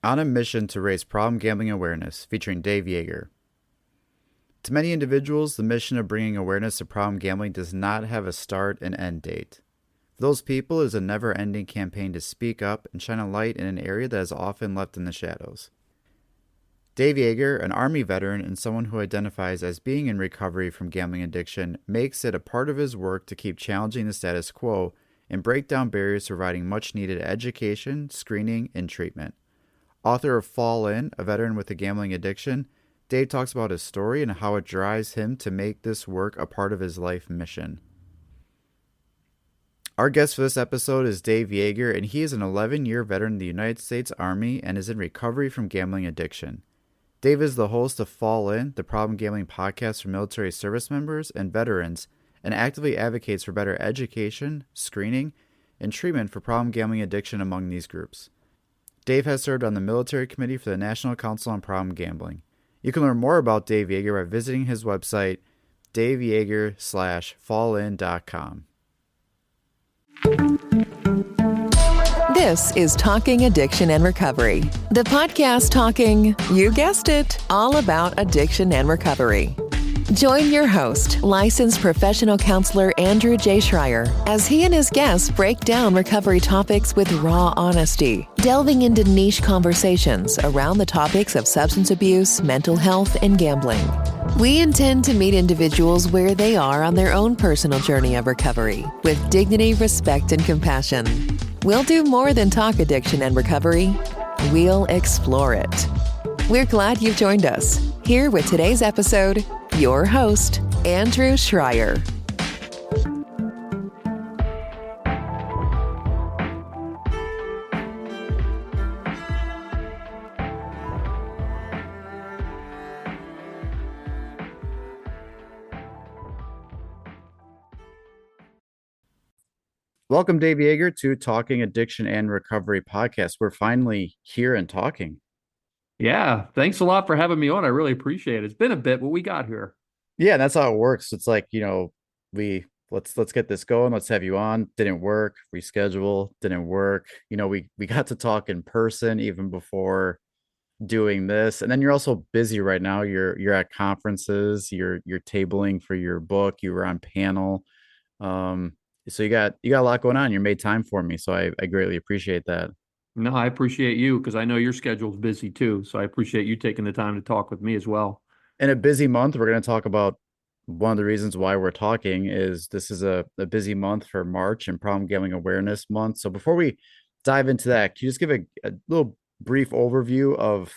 On a mission to raise problem gambling awareness, featuring Dave Yeager. To many individuals, the mission of bringing awareness to problem gambling does not have a start and end date. For those people, it is a never-ending campaign to speak up and shine a light in an area that is often left in the shadows. Dave Yeager, an Army veteran and someone who identifies as being in recovery from gambling addiction, makes it a part of his work to keep challenging the status quo and break down barriers to providing much-needed education, screening, and treatment. Author of Fall In, a veteran with a gambling addiction, Dave talks about his story and how it drives him to make this work a part of his life mission. Our guest for this episode is Dave Yeager, and he is an 11-year veteran of the United States Army and is in recovery from gambling addiction. Dave is the host of Fall In, the problem gambling podcast for military service members and veterans, and actively advocates for better education, screening, and treatment for problem gambling addiction among these groups. Dave has served on the military committee for the National Council on Problem Gambling. You can learn more about Dave Yeager by visiting his website, daveyeager.fallin.com. This is Talking Addiction and Recovery, the podcast talking, you guessed it, all about addiction and recovery. Join your host, licensed professional counselor Andrew J. Schreier, as he and his guests break down recovery topics with raw honesty, delving into niche conversations around the topics of substance abuse, mental health, and gambling. We intend to meet individuals where they are on their own personal journey of recovery, with dignity, respect, and compassion. We'll do more than talk addiction and recovery. We'll explore it. We're glad you've joined us. Here with today's episode, your host, Andrew Schreier. Welcome, Dave Yeager, to Talking Addiction and Recovery podcast. We're finally here and talking. Yeah, thanks a lot for having me on. I really appreciate it. It's been a bit, but we got here. Yeah, that's how it works. It's like, let's get this going. Let's have you on. Didn't work. Reschedule. Didn't work. We got to talk in person even before doing this. And then you're also busy right now. You're at conferences. You're tabling for your book. You were on panel. So you got a lot going on. You made time for me, so I greatly appreciate that. No, I appreciate you because I know your schedule's busy too. So I appreciate you taking the time to talk with me as well. In a busy month, we're going to talk about one of the reasons why we're talking is this is a busy month for March and Problem Gambling Awareness Month. So before we dive into that, can you just give a little brief overview of,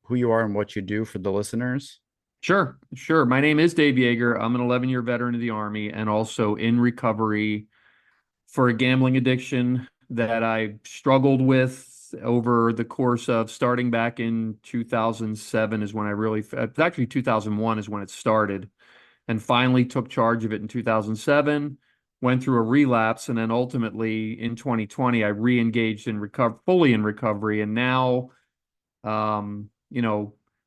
who you are and what you do for the listeners? Sure. My name is Dave Yeager. I'm an 11-year veteran of the Army and also in recovery for a gambling addiction that I struggled with over the course of starting back in 2007 is when actually 2001 is when it started, and finally took charge of it in 2007, went through a relapse, and then ultimately in 2020, I re-engaged fully in recovery, and now,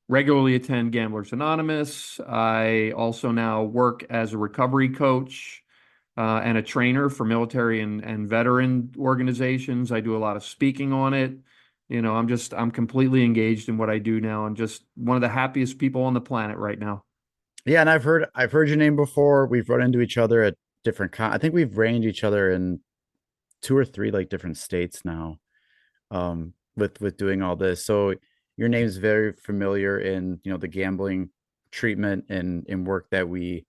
regularly attend Gamblers Anonymous. I also now work as a recovery coach, and a trainer for military and veteran organizations. I do a lot of speaking on it. I'm completely engaged in what I do now. I'm just one of the happiest people on the planet right now. Yeah. And I've heard your name before. We've run into each other at different, I think we've ranged each other in 2 or 3 different states now, with doing all this. So your name is very familiar in, the gambling treatment and work that we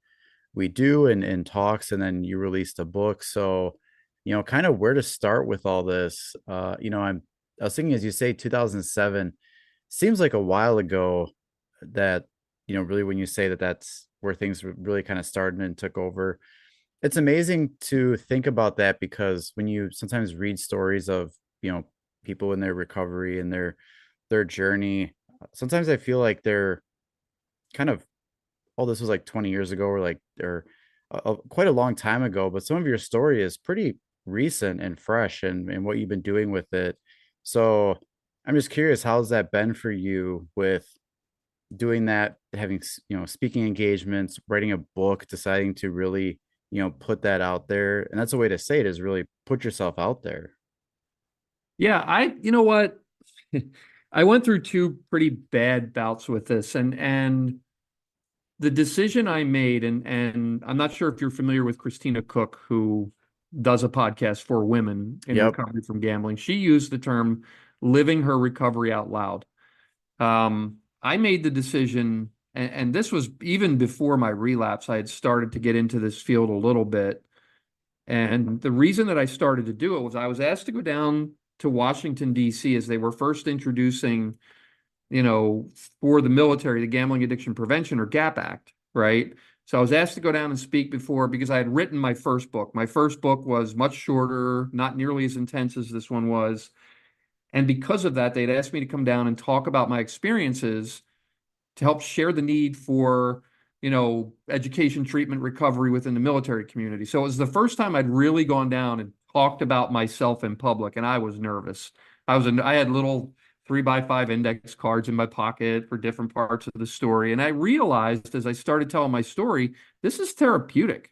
do and talks, and then you released a book. So, kind of where to start with all this. I was thinking, as you say, 2007 seems like a while ago that, really when you say that that's where things really kind of started and took over. It's amazing to think about that because when you sometimes read stories of, people in their recovery and their journey, sometimes I feel like they're kind of, oh, this was like 20 years ago or quite a long time ago, but some of your story is pretty recent and fresh and what you've been doing with it. So I'm just curious, how's that been for you with doing that, having, speaking engagements, writing a book, deciding to really, put that out there. And that's a way to say it, is really put yourself out there. Yeah, you know what? I went through two pretty bad bouts with this, and the decision I made, and I'm not sure if you're familiar with Christina Cook, who does a podcast for women in Yep. recovery from gambling. She used the term living her recovery out loud. I made the decision, and this was even before my relapse. I had started to get into this field a little bit. And the reason that I started to do it was I was asked to go down to Washington, D.C. as they were first introducing, for the military, the Gambling Addiction Prevention or GAP Act, right? So I was asked to go down and speak before because I had written my first book. My first book was much shorter, not nearly as intense as this one was. And because of that, they'd asked me to come down and talk about my experiences to help share the need for, education, treatment, recovery within the military community. So it was the first time I'd really gone down and talked about myself in public, and I was nervous. I had little 3x5 index cards in my pocket for different parts of the story. And I realized as I started telling my story, this is therapeutic,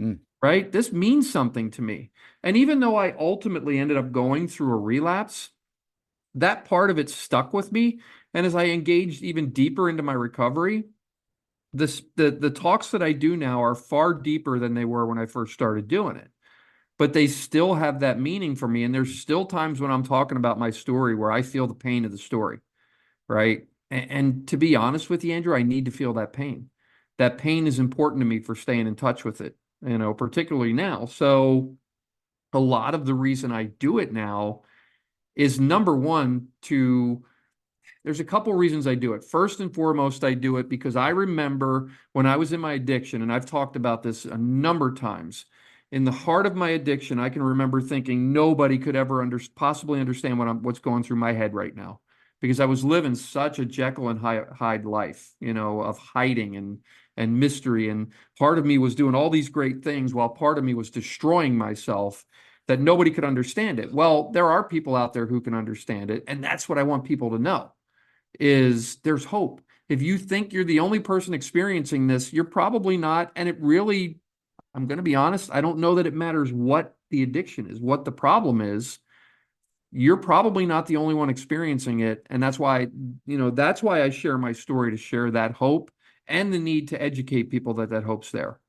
Mm. right? This means something to me. And even though I ultimately ended up going through a relapse, that part of it stuck with me. And as I engaged even deeper into my recovery, the talks that I do now are far deeper than they were when I first started doing it. But they still have that meaning for me. And there's still times when I'm talking about my story where I feel the pain of the story, right? And to be honest with you, Andrew, I need to feel that pain. That pain is important to me for staying in touch with it, particularly now. So a lot of the reason I do it now is number one, there's a couple reasons I do it. First and foremost, I do it because I remember when I was in my addiction, and I've talked about this a number of times. In the heart of my addiction, I can remember thinking nobody could ever possibly understand what's going through my head right now, because I was living such a Jekyll and Hyde life, of hiding and mystery. And part of me was doing all these great things while part of me was destroying myself, that nobody could understand it. Well, there are people out there who can understand it, and that's what I want people to know. Is there's hope. If you think you're the only person experiencing this, you're probably not. And it really, I'm going to be honest, I don't know that it matters what the addiction is, what the problem is. You're probably not the only one experiencing it. And that's why I share my story, to share that hope and the need to educate people that hope's there.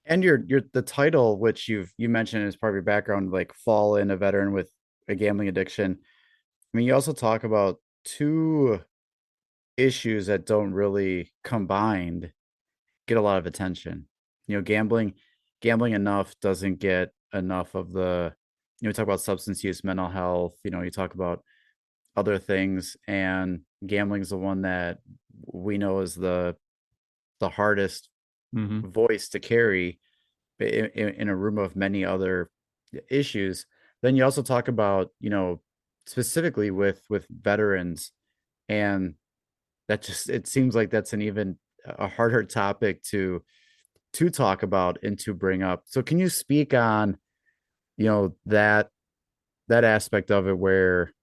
And your the title, which you mentioned as part of your background, like fall in a veteran with a gambling addiction. I mean, you also talk about two issues that don't really combined get a lot of attention. Gambling enough doesn't get enough of the, we talk about substance use, mental health, you talk about other things, and gambling is the one that we know is the hardest Mm-hmm. voice to carry in a room of many other issues. Then you also talk about, specifically with veterans, and that just, it seems like that's an even a harder topic to talk about and to bring up. So can you speak on, that aspect of it, where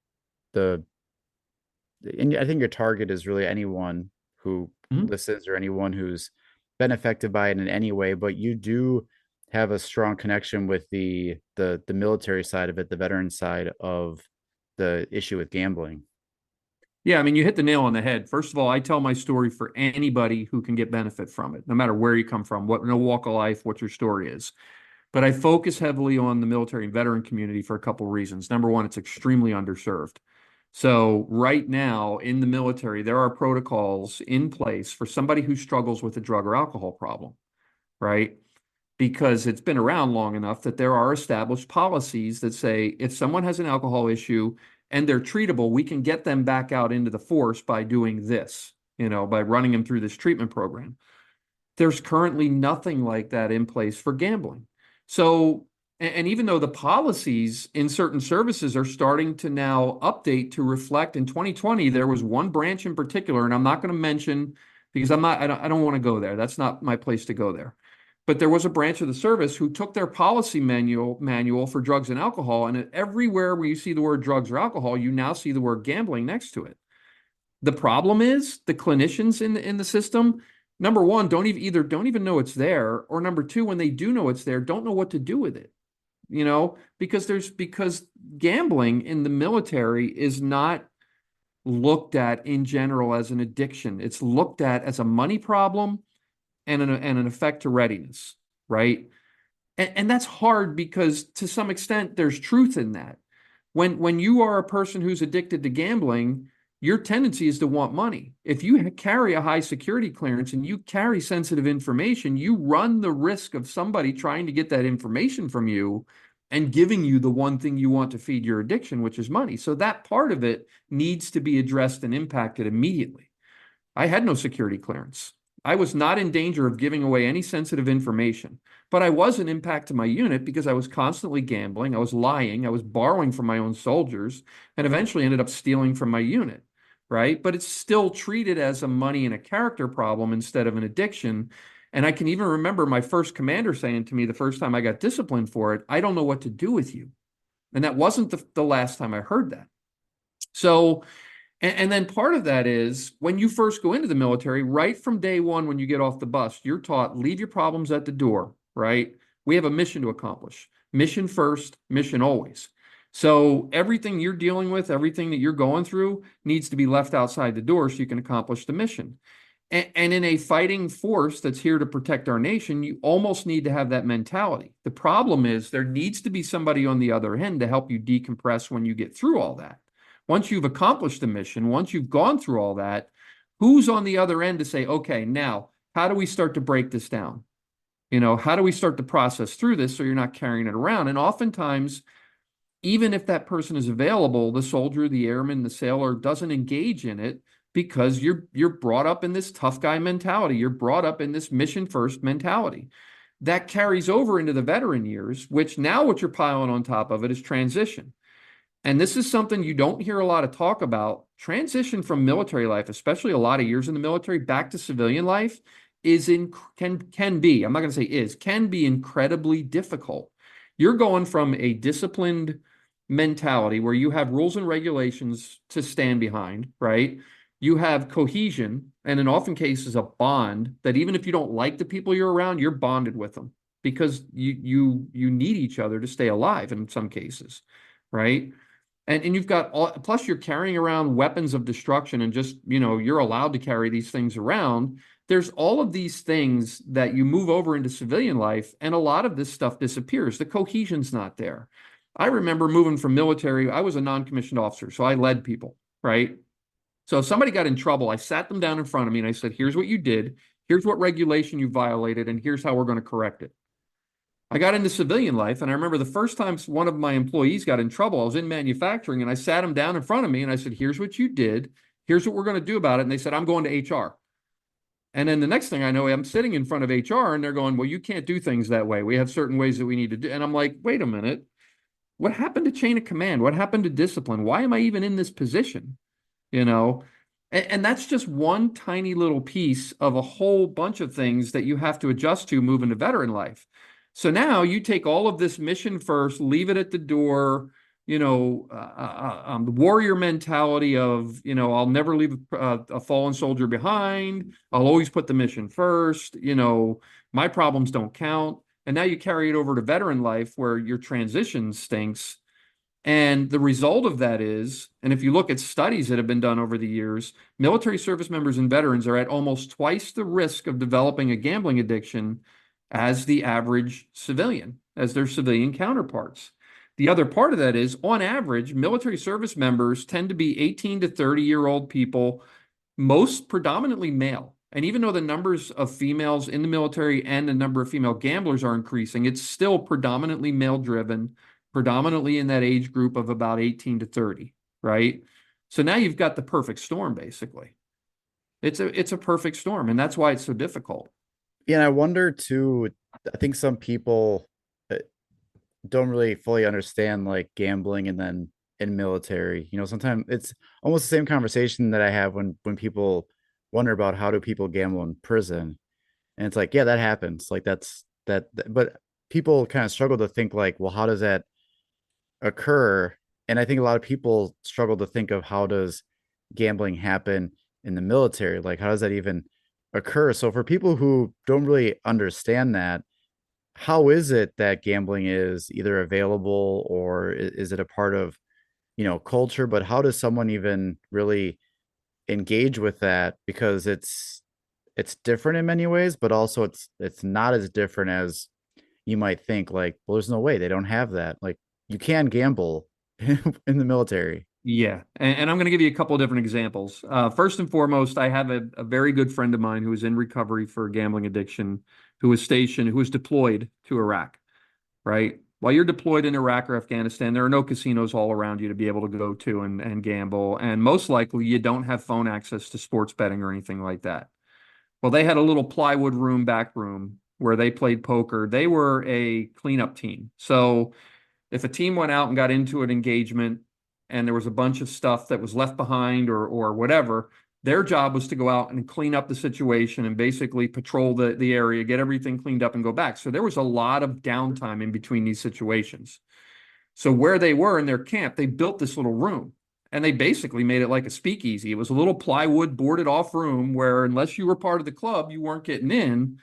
the and I think your target is really anyone who Mm-hmm. listens or anyone who's been affected by it in any way, but you do have a strong connection with the military side of it, the veteran side of the issue with gambling. Yeah, I mean, you hit the nail on the head. First of all, I tell my story for anybody who can get benefit from it, no matter where you come from, no walk of life, what your story is. But I focus heavily on the military and veteran community for a couple of reasons. Number one, it's extremely underserved. So right now in the military, there are protocols in place for somebody who struggles with a drug or alcohol problem, right? Because it's been around long enough that there are established policies that say if someone has an alcohol issue and they're treatable, we can get them back out into the force by doing this, by running them through this treatment program. There's currently nothing like that in place for gambling. So, and even though the policies in certain services are starting to now update to reflect, in 2020, there was one branch in particular, and I'm not going to mention because I don't want to go there. That's not my place to go there. But there was a branch of the service who took their policy manual for drugs and alcohol, and everywhere where you see the word drugs or alcohol, you now see the word gambling next to it. The problem is the clinicians in the system, number one, don't even know it's there, or number two, when they do know it's there, don't know what to do with it. Because gambling in the military is not looked at in general as an addiction. It's looked at as a money problem and an effect to readiness, right? And that's hard because to some extent there's truth in that. When you are a person who's addicted to gambling, your tendency is to want money. If you carry a high security clearance and you carry sensitive information, you run the risk of somebody trying to get that information from you and giving you the one thing you want to feed your addiction, which is money. So that part of it needs to be addressed and impacted immediately. I had no security clearance. I was not in danger of giving away any sensitive information, but I was an impact to my unit because I was constantly gambling, I was lying, I was borrowing from my own soldiers, and eventually ended up stealing from my unit, right? But it's still treated as a money and a character problem instead of an addiction. And I can even remember my first commander saying to me the first time I got disciplined for it, "I don't know what to do with you." And that wasn't the last time I heard that. So, and then part of that is when you first go into the military, right from day one, when you get off the bus, you're taught leave your problems at the door, right? We have a mission to accomplish. Mission first, mission always. So everything you're dealing with, everything that you're going through needs to be left outside the door so you can accomplish the mission. And in a fighting force that's here to protect our nation, you almost need to have that mentality. The problem is there needs to be somebody on the other end to help you decompress when you get through all that. Once you've accomplished the mission, once you've gone through all that, who's on the other end to say, okay, now, how do we start to break this down? How do we start to process through this so you're not carrying it around? And oftentimes, even if that person is available, the soldier, the airman, the sailor doesn't engage in it because you're brought up in this tough guy mentality. You're brought up in this mission first mentality. That carries over into the veteran years, which now what you're piling on top of it is transition. And this is something you don't hear a lot of talk about. Transition from military life, especially a lot of years in the military, back to civilian life can be, I'm not going to say is, can be incredibly difficult. You're going from a disciplined mentality where you have rules and regulations to stand behind, right? You have cohesion, and in often cases a bond that even if you don't like the people you're around, you're bonded with them because you need each other to stay alive in some cases, right? And you've got plus you're carrying around weapons of destruction and just, you're allowed to carry these things around. There's all of these things that you move over into civilian life, and a lot of this stuff disappears. The cohesion's not there. I remember moving from military. I was a non-commissioned officer, so I led people, right? So if somebody got in trouble, I sat them down in front of me and I said, here's what you did, here's what regulation you violated, and here's how we're going to correct it. I got into civilian life, and I remember the first time one of my employees got in trouble, I was in manufacturing, and I sat him down in front of me, and I said, here's what you did. Here's what we're going to do about it. And they said, I'm going to HR. And then the next thing I know, I'm sitting in front of HR, and they're going, well, you can't do things that way. We have certain ways that we need to do. And I'm like, wait a minute. What happened to chain of command? What happened to discipline? Why am I even in this position? And that's just one tiny little piece of a whole bunch of things that you have to adjust to moving to veteran life. So now you take all of this mission first, leave it at the door, the warrior mentality of, I'll never leave a fallen soldier behind. I'll always put the mission first. My problems don't count. And now you carry it over to veteran life where your transition stinks. And the result of that is, and if you look at studies that have been done over the years, military service members and veterans are at almost twice the risk of developing a gambling addiction as the average civilian, as their civilian counterparts. The other part of that is, on average, military service members tend to be 18 to 30-year-old people, most predominantly male. And even though the numbers of females in the military and the number of female gamblers are increasing, it's still predominantly male-driven, predominantly in that age group of about 18 to 30, right? So now you've got the perfect storm, basically. It's a perfect storm, and that's why it's so difficult. Yeah, and I wonder too, I think some people don't really fully understand like gambling and then in military. Sometimes it's almost the same conversation that I have when people wonder about how do people gamble in prison. And it's like, yeah, that happens. Like but people kind of struggle to think like, well, how does that occur? And I think a lot of people struggle to think of how does gambling happen in the military? Like, how does that even occur? So for people who don't really understand that, how is it that gambling is either available or is it a part of culture, but how does someone even really engage with that? Because it's different in many ways, but also it's not as different as you might think. Like, well, there's no way they don't have that. Like, you can gamble in the military. Yeah, and I'm going to give you a couple of different examples. First and foremost, I have a very good friend of mine who is in recovery for gambling addiction, who was deployed to Iraq, right? While you're deployed in Iraq or Afghanistan, there are no casinos all around you to be able to go to and gamble. And most likely, you don't have phone access to sports betting or anything like that. Well, they had a little plywood room, back room, where they played poker. They were a cleanup team. So if a team went out and got into an engagement and there was a bunch of stuff that was left behind or whatever, their job was to go out and clean up the situation and basically patrol the area, get everything cleaned up and go back. So there was a lot of downtime in between these situations. So where they were in their camp, they built this little room and they basically made it like a speakeasy. It was a little plywood boarded off room where unless you were part of the club, you weren't getting in,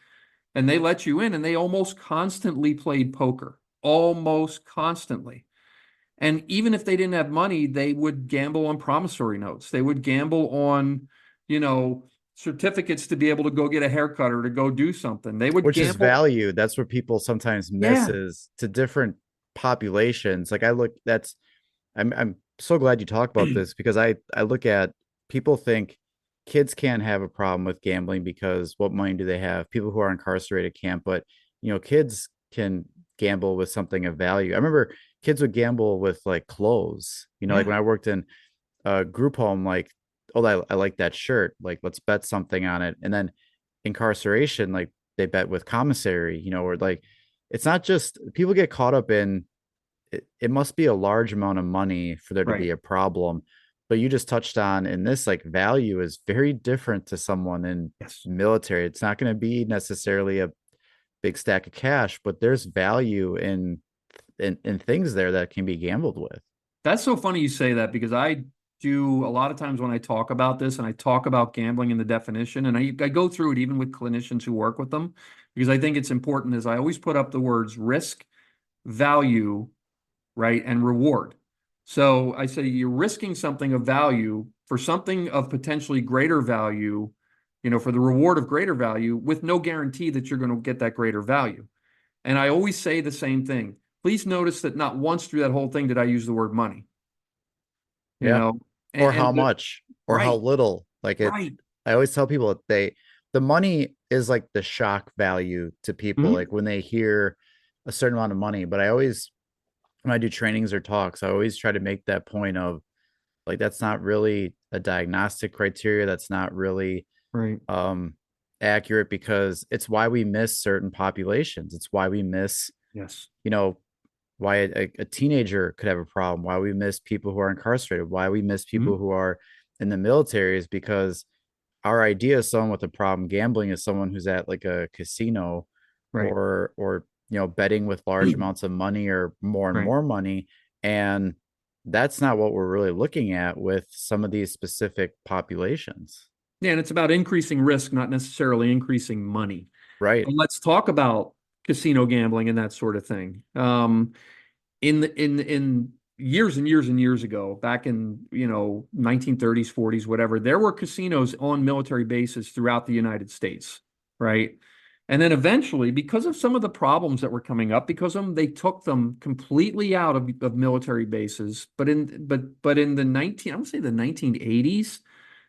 and they let you in and they almost constantly played poker, almost constantly. And even if they didn't have money, they would gamble on promissory notes. They would gamble on, you know, certificates to be able to go get a haircut or to go do something. They would Which is gamble. value. That's what people sometimes Yeah, misses to different populations. Like, I'm so glad you talk about this, because I look at, people think kids can't have a problem with gambling because what money do they have? People who are incarcerated can't, but kids can gamble with something of value. I remember kids would gamble with like clothes. Like yeah, when I worked in a group home, like, oh, I like that shirt. Like, let's bet something on it. And then incarceration, like they bet with commissary, or like, it's not just, people get caught up in it must be a large amount of money for there to right. be a problem. But you just touched on, in this, like, value is very different to someone in Yes. military. It's not going to be necessarily a big stack of cash, but there's value in things there that can be gambled with. That's so funny you say that because I do a lot of times when I talk about this and I talk about gambling and the definition, and I go through it even with clinicians who work with them because I think it's important. Is I always put up the words risk, value, right, and reward. So I say you're risking something of value for something of potentially greater value, for the reward of greater value with no guarantee that you're going to get that greater value. And I always say the same thing. Please notice that not once through that whole thing did I use the word money, you Yeah. know, Or and how much or how right, little. Like, right. I always tell people that the money is like the shock value to people, Mhm. like when they hear a certain amount of money. But I always, when I do trainings or talks, I always try to make that point of, like, that's not really a diagnostic criteria. That's not really Right. um accurate, because it's why we miss certain populations. It's why we miss, Yes. you know, why a teenager could have a problem, why we miss people who are incarcerated, why we miss people Mhm. who are in the military, is because our idea of someone with a problem gambling is someone who's at like a casino, Right. or betting with large amounts of money or more and Right. more money. And that's not what we're really looking at with some of these specific populations. Yeah, and it's about increasing risk, not necessarily increasing money. Right. But let's talk about casino gambling and that sort of thing. In years and years and years ago, back in 1930s, 40s, whatever, there were casinos on military bases throughout the United States, right? And then eventually, because of some of the problems that were coming up, because of them, they took them completely out of military bases. But in the 19, I would say the 1980s,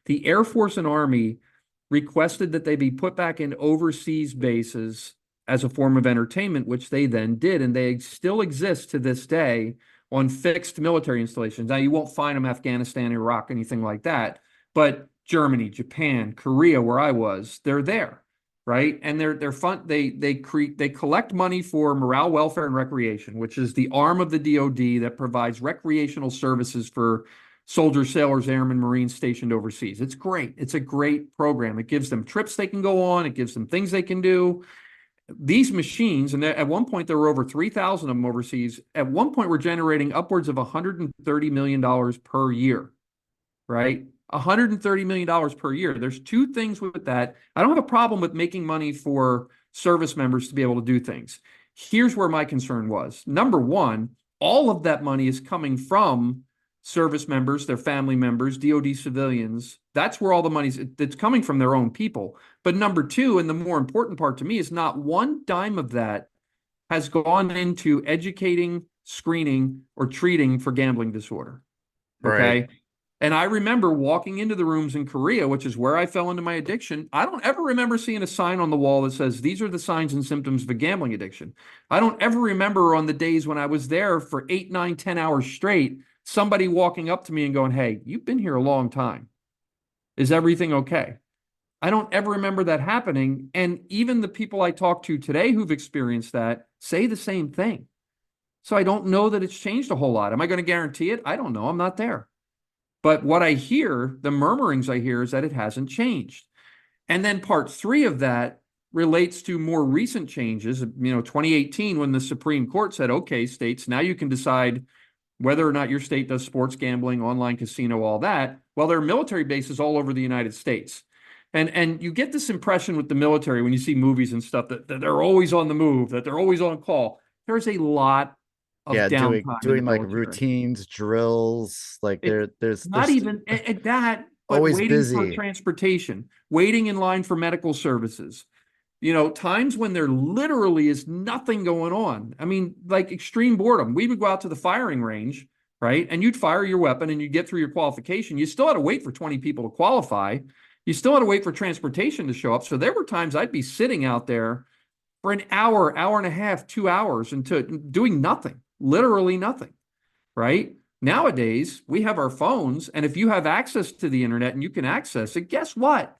the Air Force and Army requested that they be put back in overseas bases as a form of entertainment, which they then did, and they still exist to this day on fixed military installations. Now, you won't find them Afghanistan, Iraq, anything like that, but Germany, Japan, Korea, where I was, they're there, right? And they're fun. They collect money for morale, welfare, and recreation, which is the arm of the DoD that provides recreational services for soldiers, sailors, airmen, Marines stationed overseas. It's great. It's a great program. It gives them trips they can go on. It gives them things they can do. These machines, and at one point there were over 3,000 of them overseas, at one point we're generating upwards of $130 million per year, right? $130 million per year. There's two things with that. I don't have a problem with making money for service members to be able to do things. Here's where my concern was. Number one, all of that money is coming from service members, their family members, DoD civilians. That's where all the money's that's coming from their own people. But number two, and the more important part to me, is not one dime of that has gone into educating, screening, or treating for gambling disorder. Right. Okay. And I remember walking into the rooms in Korea, which is where I fell into my addiction. I don't ever remember seeing a sign on the wall that says, these are the signs and symptoms of a gambling addiction. I don't ever remember on the days when I was there for 8, 9, 10 hours straight, somebody walking up to me and going, hey, you've been here a long time. Is everything okay? I don't ever remember that happening. And even the people I talk to today who've experienced that say the same thing. So I don't know that it's changed a whole lot. Am I going to guarantee it? I don't know. I'm not there. But what I hear, the murmurings I hear, is that it hasn't changed. And then part three of that relates to more recent changes. 2018, when the Supreme Court said, okay, states, now you can decide whether or not your state does sports gambling, online casino, all that. Well, there are military bases all over the United States. And you get this impression with the military when you see movies and stuff that they're always on the move, that they're always on call. There's a lot of Yeah, downtime in the doing like military. routines, drills, like It not there's even at that, but always waiting for busy. transportation, waiting in line for medical services. Times when there literally is nothing going on. I mean, like extreme boredom. We would go out to the firing range, right? And you'd fire your weapon and you'd get through your qualification. You still had to wait for 20 people to qualify. You still had to wait for transportation to show up. So there were times I'd be sitting out there for an hour, hour and a half, 2 hours into doing nothing, literally nothing, right? Nowadays, we have our phones, and if you have access to the internet and you can access it, guess what?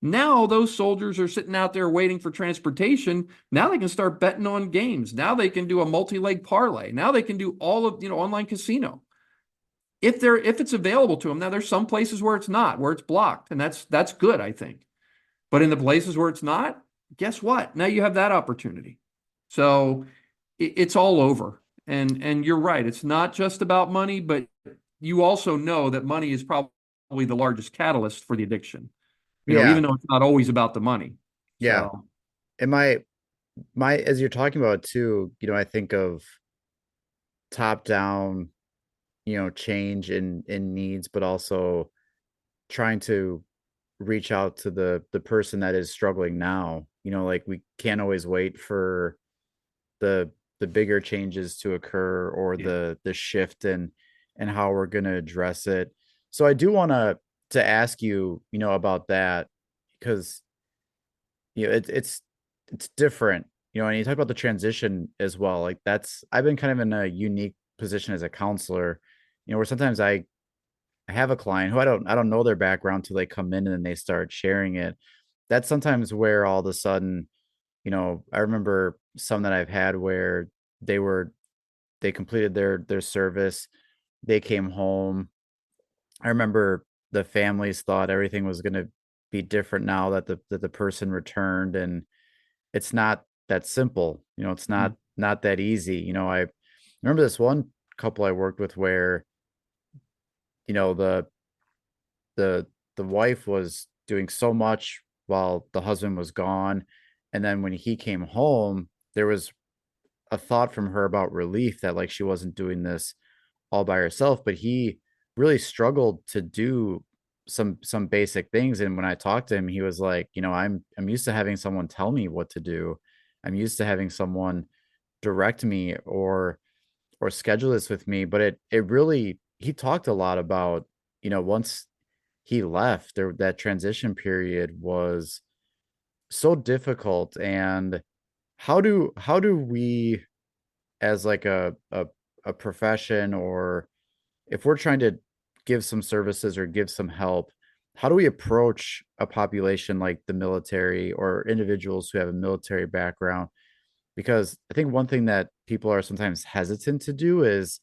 Now those soldiers are sitting out there waiting for transportation. Now they can start betting on games. Now they can do a multi-leg parlay. Now they can do all of, online casino. If it's available to them. Now there's some places where it's not, where it's blocked, and that's good, I think. But in the places where it's not, guess what? Now you have that opportunity. So it's all over. And you're right. It's not just about money, but you also know that money is probably the largest catalyst for the addiction. Yeah, Even though it's not always about the money. yeah. So And my as you're talking about it too, I think of top down, change in needs, but also trying to reach out to the person that is struggling now. Like we can't always wait for the the bigger changes to occur or yeah. the shift and how we're going to address it. So I do want to ask you, about that because it's different, and you talk about the transition as well. Like that's I've been kind of in a unique position as a counselor, where sometimes I have a client who I don't know their background till they come in and then they start sharing it. That's sometimes where all of a sudden, I remember some that I've had where they completed their service, they came home. I remember the families thought everything was going to be different now that the person returned, and it's not that simple. It's Mhm. not that easy. I remember this one couple I worked with where, you know, the the the wife was doing so much while the husband was gone, and then when he came home, there was a thought from her about relief that like she wasn't doing this all by herself, but he really struggled to do some basic things. And when I talked to him, he was like, I'm used to having someone tell me what to do. I'm used to having someone direct me or schedule this with me. But it really he talked a lot about, once he left, there that transition period was so difficult. And how do we as like a profession, or if we're trying to give some services or give some help, how do we approach a population like the military or individuals who have a military background? Because I think one thing that people are sometimes hesitant to do is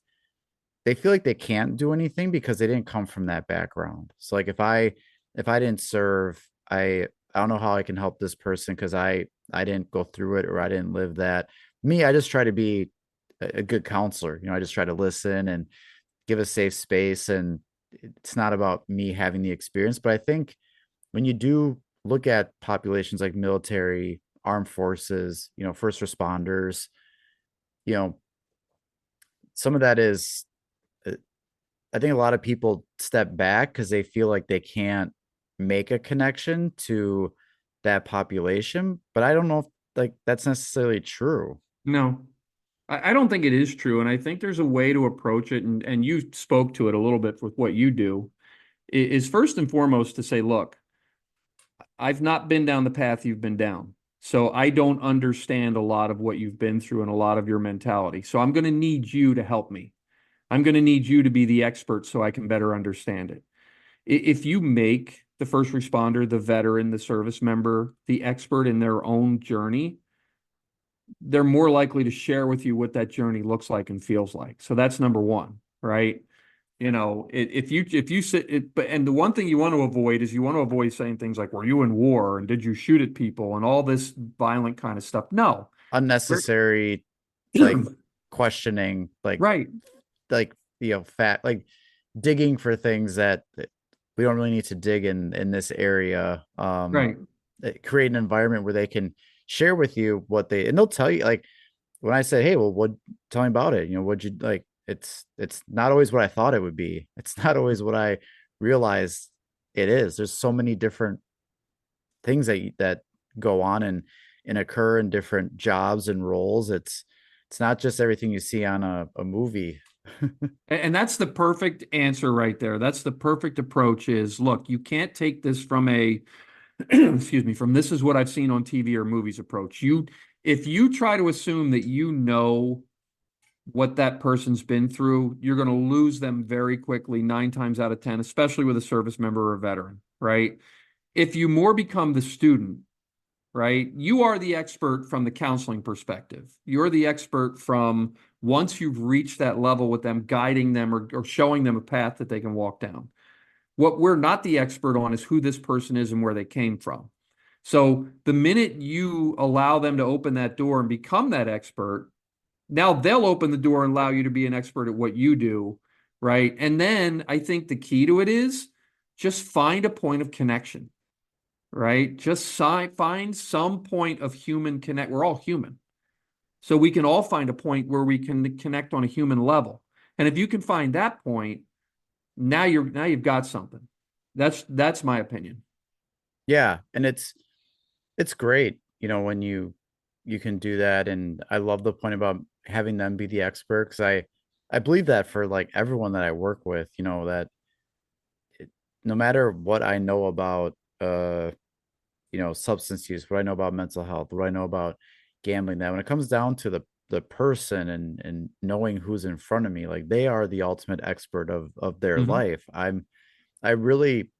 they feel like they can't do anything because they didn't come from that background. So like if I didn't serve, I don't know how I can help this person because I didn't go through it or I didn't live that. Me, I just try to be a good counselor. I just try to listen and give a safe space, and it's not about me having the experience. But I think when you do look at populations like military, armed forces, first responders, you know some of that is uh, I think a lot of people step back because they feel like they can't make a connection to that population. But I don't know if like that's necessarily true. No, I don't think it is true. And I think there's a way to approach it. And you spoke to it a little bit with what you do is first and foremost to say, look, I've not been down the path you've been down. So I don't understand a lot of what you've been through and a lot of your mentality. So I'm going to need you to help me. I'm going to need you to be the expert so I can better understand it. If you make the first responder, the veteran, the service member, the expert in their own journey, they're more likely to share with you what that journey looks like and feels like. So that's number one, right? If you sit it, but and the one thing you want to avoid is you want to avoid saying things like, "Were you in war?" and "Did you shoot at people?" and all this violent kind of stuff. No, Unnecessary like questioning, right, like fat like digging for things that we don't really need to dig in this area. right. Create an environment where they can share with you what they and they'll tell you like when I say, hey, well, what tell me about it? What'd you like? It's not always what I thought it would be. It's not always what I realized it is. There's so many different things that go on and occur in different jobs and roles. It's not just everything you see on a movie. And that's the perfect answer right there. That's the perfect approach is, look, you can't take this from a, excuse me, from this is what I've seen on TV or movies approach. If you try to assume that you know what that person's been through, you're going to lose them very quickly, 9 times out of 10, especially with a service member or a veteran, right? If you more become the student, right? You are the expert from the counseling perspective. You're the expert from once you've reached that level with them, guiding them or showing them a path that they can walk down. What we're not the expert on is who this person is and where they came from. So the minute you allow them to open that door and become that expert, now they'll open the door and allow you to be an expert at what you do, right? And then I think the key to it is just find a point of connection, right? Just find some point of human connect. We're all human. So we can all find a point where we can connect on a human level. And if you can find that point, now you've got something. That's my opinion. Yeah, and it's great, when you can do that. And I love the point about having them be the expert because I believe that for like everyone that I work with, that no matter what I know about substance use, what I know about mental health, what I know about gambling, that when it comes down to the person and knowing who's in front of me, like they are the ultimate expert of their Mhm. life. I really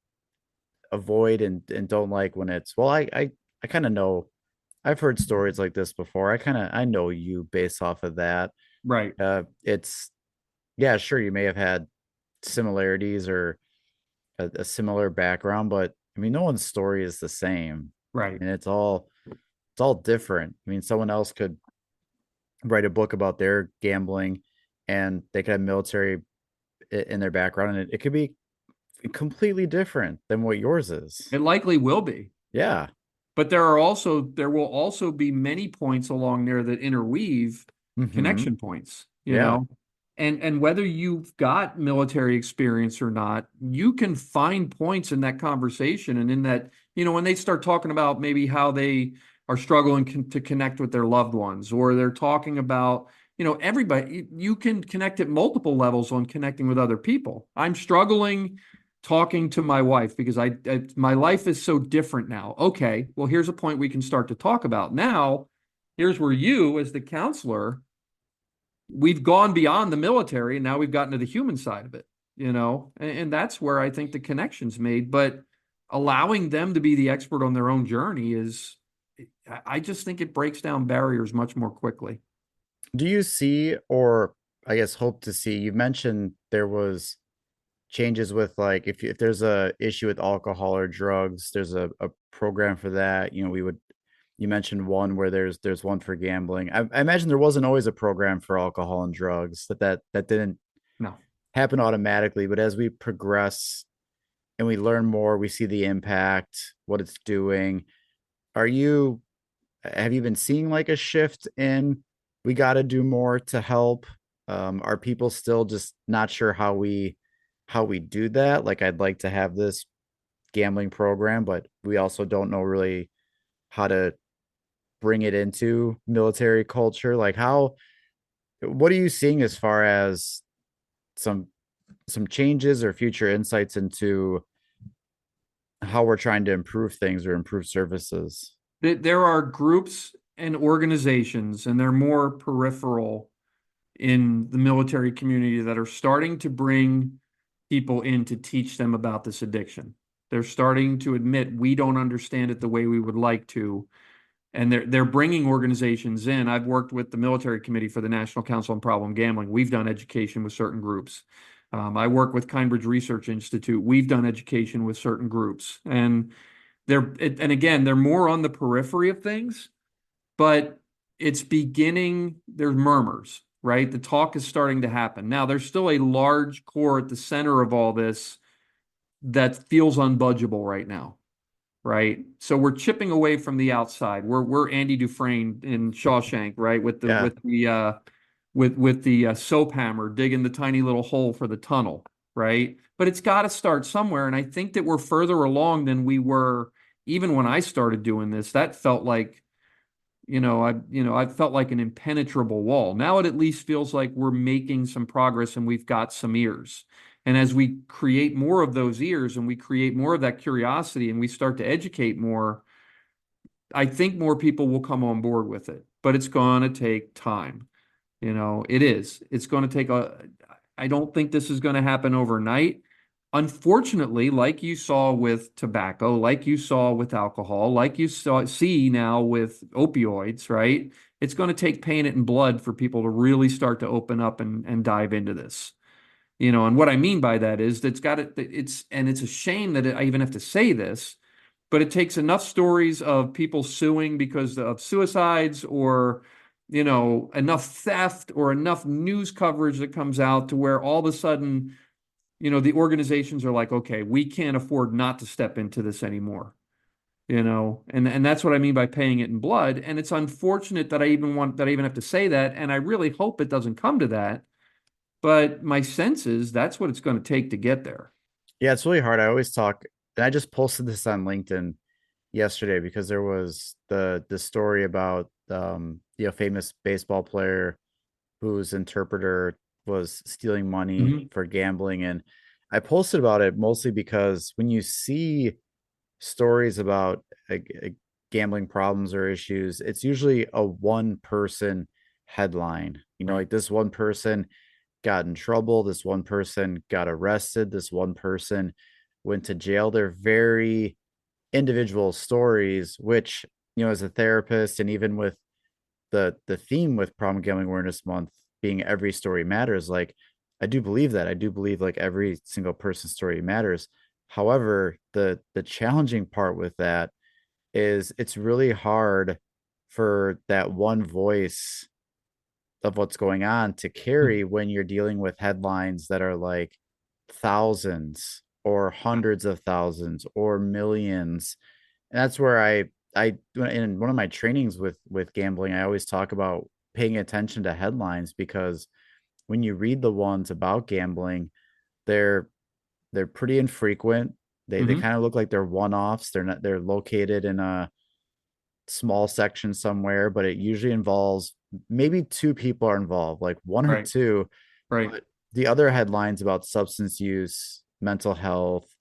avoid and don't like when it's well, I kind of know I've heard stories like this before. I know you based off of that. Right, It's yeah, sure you may have had similarities or a similar background, but I mean no one's story is the same. right. And it's all different. I mean, someone else could write a book about their gambling and they could have military in their background and it could be completely different than what yours is. It likely will be. Yeah. But there will also be many points along there that interweave Mm-hmm. connection points, Yeah. And whether you've got military experience or not, you can find points in that conversation and in that, when they start talking about maybe how they are struggling to connect with their loved ones, or they're talking about, everybody, you can connect at multiple levels on connecting with other people. I'm struggling talking to my wife because my life is so different now. Okay, well, here's a point we can start to talk about. Now, here's where you, as the counselor, we've gone beyond the military and now we've gotten to the human side of it, and that's where I think the connection's made. But allowing them to be the expert on their own journey is, I just think it breaks down barriers much more quickly. Do you see, or I guess hope to see, you mentioned there was changes with like if there's a issue with alcohol or drugs, there's a program for that. You mentioned one where there's one for gambling. I imagine there wasn't always a program for alcohol and drugs, that didn't No. happen automatically. But as we progress and we learn more, we see the impact, what it's doing. Are you have you been seeing like a shift in we got to do more to help? Are people still just not sure how we how we do that. Like I'd like to have this gambling program, but we also don't know really how to bring it into military culture. Like how what are you seeing as far as some changes or future insights into how we're trying to improve things or improve services? There are groups and organizations, and they're more peripheral in the military community that are starting to bring people in to teach them about this addiction. They're starting to admit we don't understand it the way we would like to, and they're bringing organizations in. I've worked with the military committee for the National Council on Problem Gambling. We've done education with certain groups. I work with Kindbridge Research Institute. We've done education with certain groups, and again, they're more on the periphery of things, but it's beginning. There's murmurs, right? The talk is starting to happen. Now, there's still a large core at the center of all this that feels unbudgeable right now, right? So we're chipping away from the outside. We're Andy Dufresne in Shawshank, right? Yeah. With the soap hammer digging the tiny little hole for the tunnel, right? But it's got to start somewhere, and I think that we're further along than we were even when I started doing this. That felt like, I felt like an impenetrable wall. Now it at least feels like we're making some progress and we've got some ears. And as we create more of those ears and we create more of that curiosity and we start to educate more, I think more people will come on board with it. But it's going to take time. It is. It's going to take I don't think this is going to happen overnight. Unfortunately, like you saw with tobacco, like you saw with alcohol, like you see now with opioids, right? It's going to take pain and blood for people to really start to open up and dive into this. And what I mean by that is that's got it. It's a shame that I even have to say this, but it takes enough stories of people suing because of suicides or, enough theft or enough news coverage that comes out to where all of a sudden, the organizations are like, okay, we can't afford not to step into this anymore, and that's what I mean by paying it in blood. And it's unfortunate that I even have to say that. And I really hope it doesn't come to that. But my sense is that's what it's going to take to get there. Yeah, it's really hard. I always talk, and I just posted this on LinkedIn yesterday because there was the story about famous baseball player whose interpreter was stealing money Mhm. for gambling. And I posted about it mostly because when you see stories about gambling problems or issues, it's usually a one person headline. Right. Like this one person got in trouble, this one person got arrested, this one person went to jail. They're very individual stories, which, as a therapist and even with the theme with Problem Gambling Awareness Month being every story matters, like I do believe that. I do believe like every single person's story matters. However, the challenging part with that is it's really hard for that one voice of what's going on to carry when you're dealing with headlines that are like thousands or hundreds of thousands or millions. And that's where I in one of my trainings with gambling, I always talk about paying attention to headlines because when you read the ones about gambling, they're pretty infrequent. They Hmm. kind of look like they're one-offs. They're located in a small section somewhere, but it usually involves maybe two people are involved, like one or Right. two, Right. but the other headlines about substance use, mental health,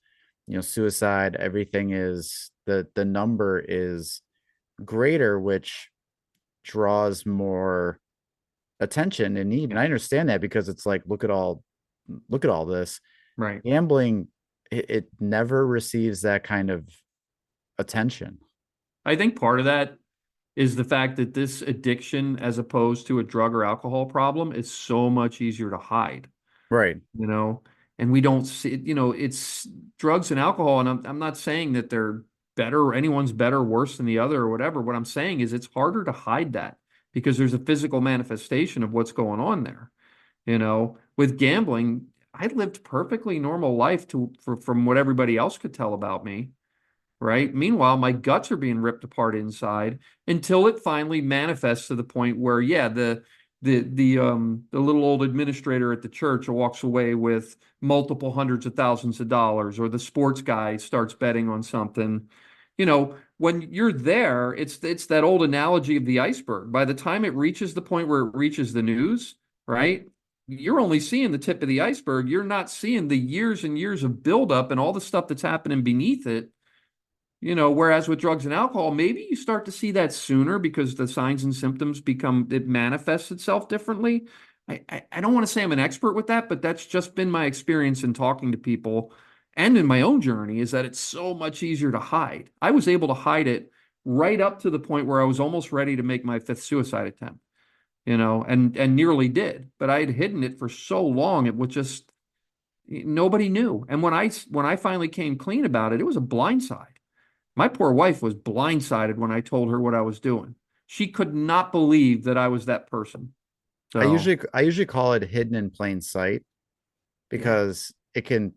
suicide, everything is the number is greater, which draws more attention and need. Yeah. And I understand that because it's like, look at all this. Right. Gambling, it never receives that kind of attention. I think part of that is the fact that this addiction, as opposed to a drug or alcohol problem, is so much easier to hide, Right. you know, and we don't see, it's drugs and alcohol. And I'm not saying that they're better or anyone's better or worse than the other or whatever. What I'm saying is it's harder to hide that because there's a physical manifestation of what's going on there. With gambling, I lived perfectly normal life from what everybody else could tell about me, right? Meanwhile, my guts are being ripped apart inside until it finally manifests to the point where, yeah, the little old administrator at the church walks away with multiple hundreds of thousands of dollars, or the sports guy starts betting on something. When you're there, it's that old analogy of the iceberg. By the time it reaches the point where it reaches the news, right? You're only seeing the tip of the iceberg. You're not seeing the years and years of buildup and all the stuff that's happening beneath it. Whereas with drugs and alcohol, maybe you start to see that sooner because the signs and symptoms it manifests itself differently. I don't want to say I'm an expert with that, but that's just been my experience in talking to people and in my own journey, is that it's so much easier to hide. I was able to hide it right up to the point where I was almost ready to make my fifth suicide attempt, and nearly did. But I had hidden it for so long, it was just nobody knew. And when I finally came clean about it, it was a blindside. My poor wife was blindsided when I told her what I was doing. She could not believe that I was that person. I So, usually I usually call it hidden in plain sight yeah, because it can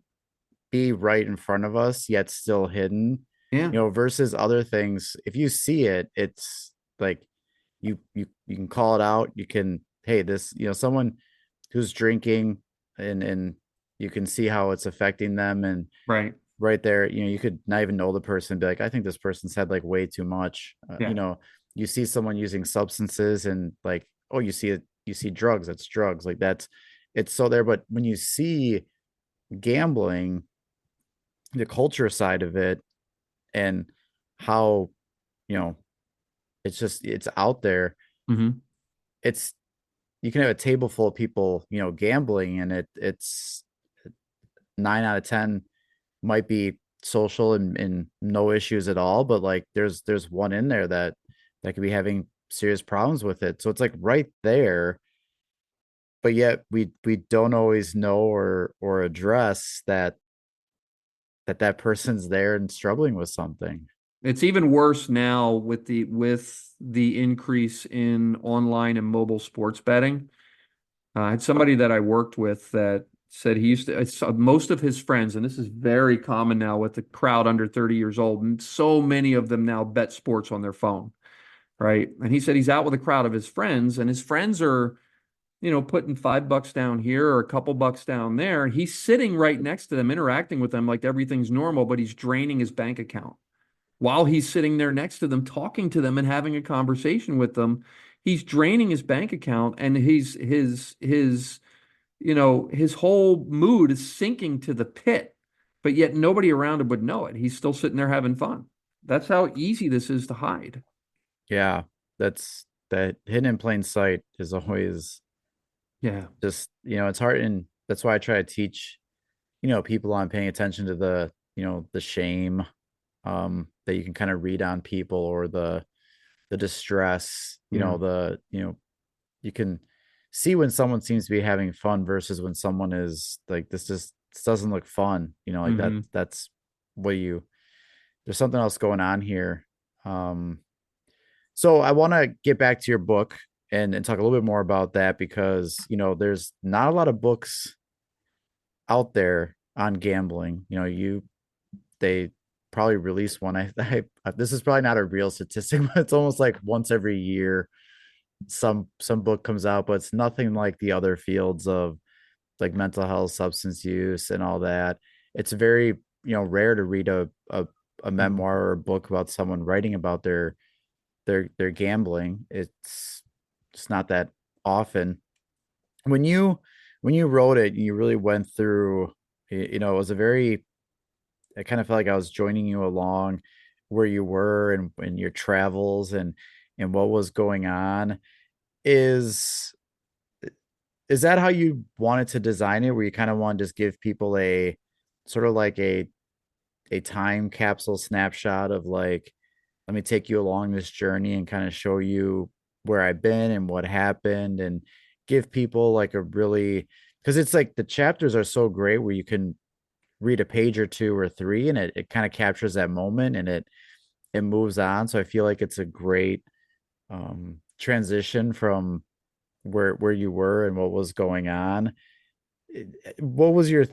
be right in front of us yet still hidden, yeah, versus other things. If you see it, it's like you can call it out. You can, hey, this, someone who's drinking, and you can see how it's affecting them, and right. right there, you could not even know the person, be like, I think this person's had like way too much. Yeah. You see someone using substances, and like, oh, you see it, you see drugs, that's drugs, like that's, it's so there. But when you see gambling, the culture side of it, and how, you know it's out there, Hmm. it's, you can have a table full of people, gambling, and it's 9 out of 10 might be social, and no issues at all, but like there's one in there that could be having serious problems with it. So it's like right there, but yet we don't always know or address that person's there and struggling with something. It's even worse now with the increase in online and mobile sports betting. I had somebody that I worked with that said he used to, most of his friends, and this is very common now with the crowd under 30 years old, and so many of them now bet sports on their phone, right? And he said he's out with a crowd of his friends, and his friends are, putting $5 down here or a couple bucks down there. He's sitting right next to them, interacting with them like everything's normal, but he's draining his bank account while he's sitting there next to them, talking to them and having a conversation with them. He's draining his bank account, and his whole mood is sinking to the pit, but yet nobody around him would know it. He's still sitting there having fun. That's how easy this is to hide. Yeah, that's that hidden in plain sight is always Yeah. just, it's hard, and that's why I try to teach, people on paying attention to the shame, that you can kind of read on people, or the distress, Yeah. you can see when someone seems to be having fun versus when someone is like, this doesn't look fun, like Hmm. that's what you, there's something else going on here. um so I want to get back to your book, and talk a little bit more about that, because there's not a lot of books out there on gambling. They probably release one. This is probably not a real statistic, but it's almost like once every year some book comes out, but it's nothing like the other fields of like mental health, substance use, and all that. It's very, rare to read a memoir or a book about someone writing about their gambling. It's not that often. When you wrote it, you really went through, it was a very, I kind of felt like I was joining you along where you were, and your travels, and what was going on. Is is that how you wanted to design it? Where you kind of want to just give people a sort of like a time capsule snapshot of like, let me take you along this journey and kind of show you where I've been and what happened, and give people like a really, because it's like the chapters are so great where you can read a page or two or three, and it kind of captures that moment, and it moves on. So I feel like it's a great transition from where you were and what was going on. What was your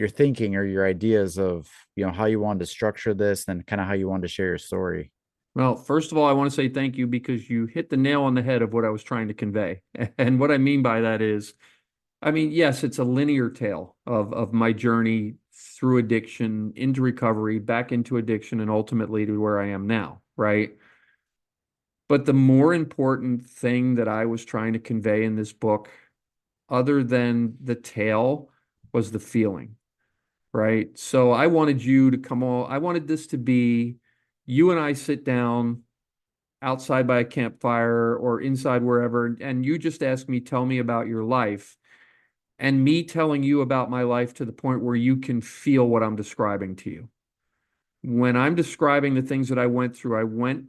thinking or your ideas of, how you wanted to structure this, and kind of how you wanted to share your story? Well, first of all, I want to say thank you because you hit the nail on the head of what I was trying to convey. And what I mean by that is, I mean, yes, it's a linear tale of my journey through addiction, into recovery, back into addiction, and ultimately to where I am now, right? But the more important thing that I was trying to convey in this book, other than the tale, was the feeling, right? So I wanted you to come all, I wanted this to be you and I sit down outside by a campfire or inside wherever, and you just ask me, tell me about your life, and me telling you about my life to the point where you can feel what I'm describing to you. When I'm describing the things that I went through,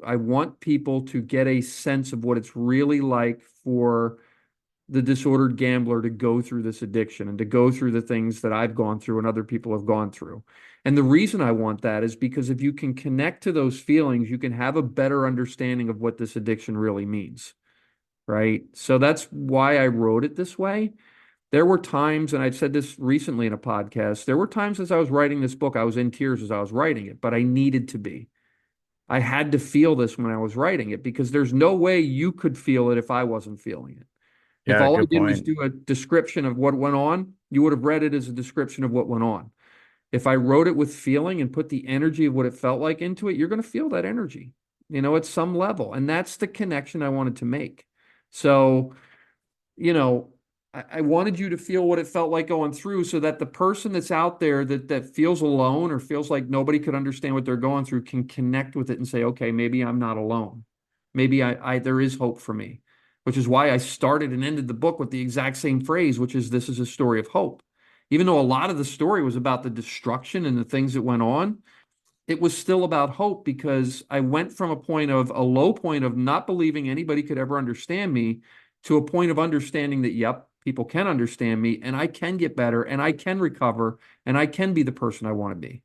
I want people to get a sense of what it's really like for the disordered gambler to go through this addiction and to go through the things that I've gone through and other people have gone through. And the reason I want that is because if you can connect to those feelings, you can have a better understanding of what this addiction really means, right? So that's why I wrote it this way. There were times, and I've said this recently in a podcast, there were times as I was writing this book, I was in tears as I was writing it, but I needed to be. I had to feel this when I was writing it because there's no way you could feel it if I wasn't feeling it. If Yeah, all I good did was point. do a description of what went on, you would have read it as a description of what went on. If I wrote it with feeling and put the energy of what it felt like into it, you're going to feel that energy, at some level. And that's the connection I wanted to make. So, you know, I wanted you to feel what it felt like going through so that the person that's out there that feels alone or feels like nobody could understand what they're going through can connect with it and say, okay, maybe I'm not alone. Maybe I there is hope for me, which is why I started and ended the book with the exact same phrase, which is this is a story of hope. Even though a lot of the story was about the destruction and the things that went on, it was still about hope because I went from a low point of not believing anybody could ever understand me to a point of understanding that, yep, people can understand me and I can get better and I can recover and I can be the person I want to be.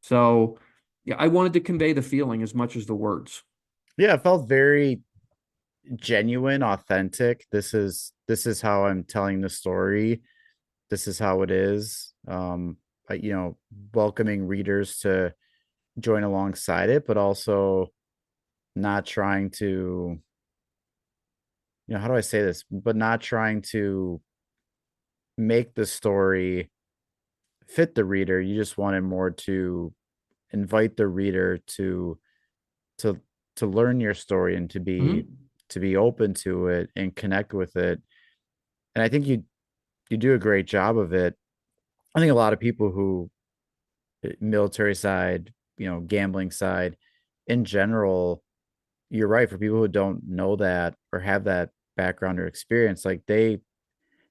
So, yeah, I wanted to convey the feeling as much as the words. Yeah, it felt very genuine, authentic. This is how I'm telling the story. This is how it is. Welcoming readers to join alongside it, but also not trying to, how do I say this? But not trying to make the story fit the reader. You just wanted more to invite the reader to to learn your story and Mhm. to be open to it and connect with it. And I think you do a great job of it. I think a lot of people who military side, gambling side in general, you're right, for people who don't know that or have that background or experience, like they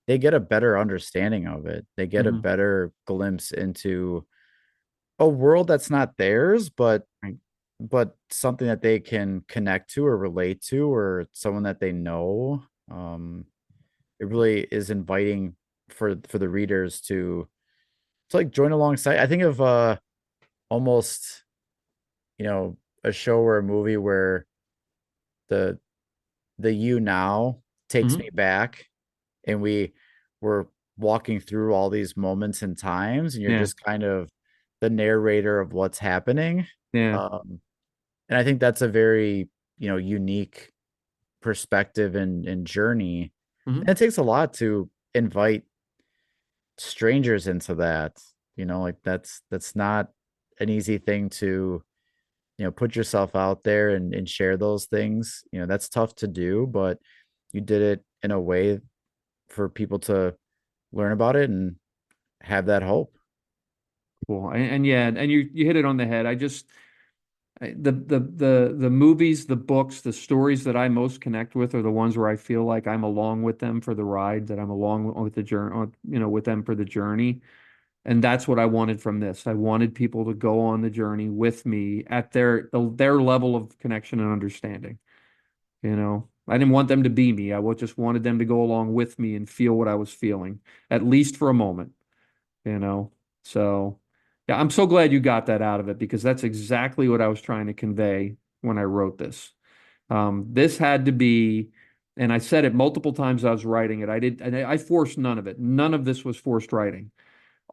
get a better understanding of it. They get a Mhm. better glimpse into a world that's not theirs, Right. but something that they can connect to or relate to, or someone that they know. It really is inviting for the readers to like join alongside. I think of almost, you know, a show or a movie where the the you now takes me Mhm. back, and we were walking through all these moments and times, and you're Yeah. just kind of the narrator of what's happening. Yeah. um and I think that's a very, unique perspective and journey, and Mhm. it takes a lot to invite strangers into that. Like that's not an easy thing to, put yourself out there and share those things. That's tough to do, but you did it in a way for people to learn about it and have that hope. Cool. And yeah, and you hit it on the head. The movies, the books, the stories that I most connect with are the ones where I feel like I'm along with them for the ride, that I'm along with the journey, with them for the journey. And that's what I wanted from this. I wanted people to go on the journey with me at their level of connection and understanding. I didn't want them to be me. Just wanted them to go along with me and feel what I was feeling, at least for a moment, you know. So, yeah, I'm so glad you got that out of it because that's exactly what I was trying to convey when I wrote this. This had to be, and I said it multiple times as I was writing it. I forced none of it. None of this was forced writing.